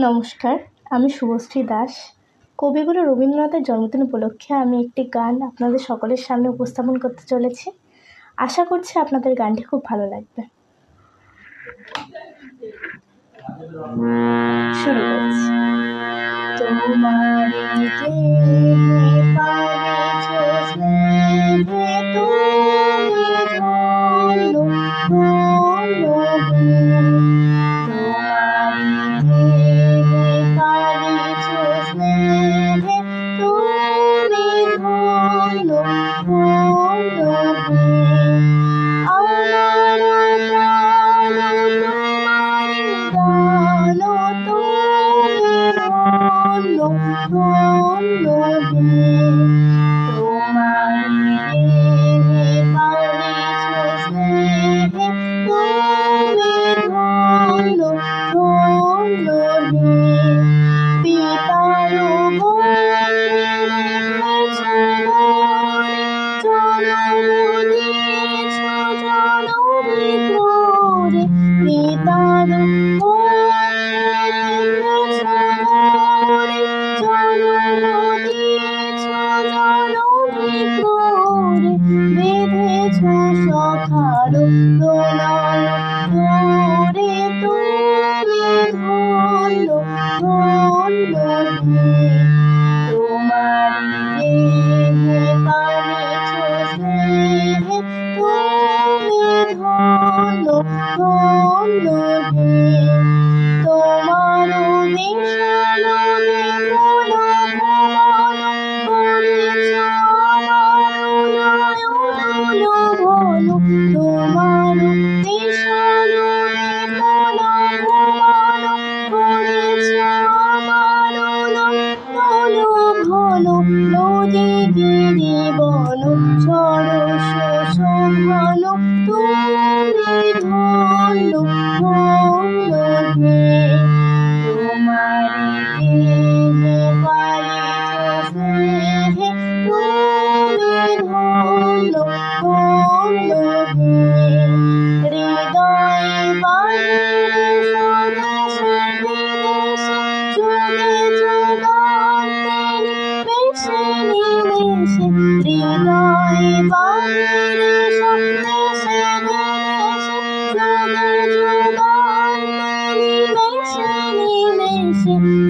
নমস্কার, আমি শুভশ্রী দাস। কবিগুরু রবীন্দ্রনাথের জন্মদিন উপলক্ষে আমি একটি গান আপনাদের সকলের সামনে উপস্থাপন করতে চলেছি। আশা করছি আপনাদের গানটি খুব ভালো লাগবে। শুরু করছি।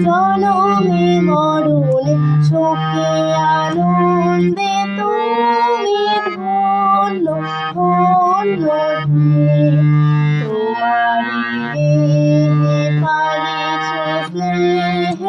জনমে মরণে শোকে আনন্দে তুমি ধন্য ধন্য তোমারি দেহে পালিছ স্নেহে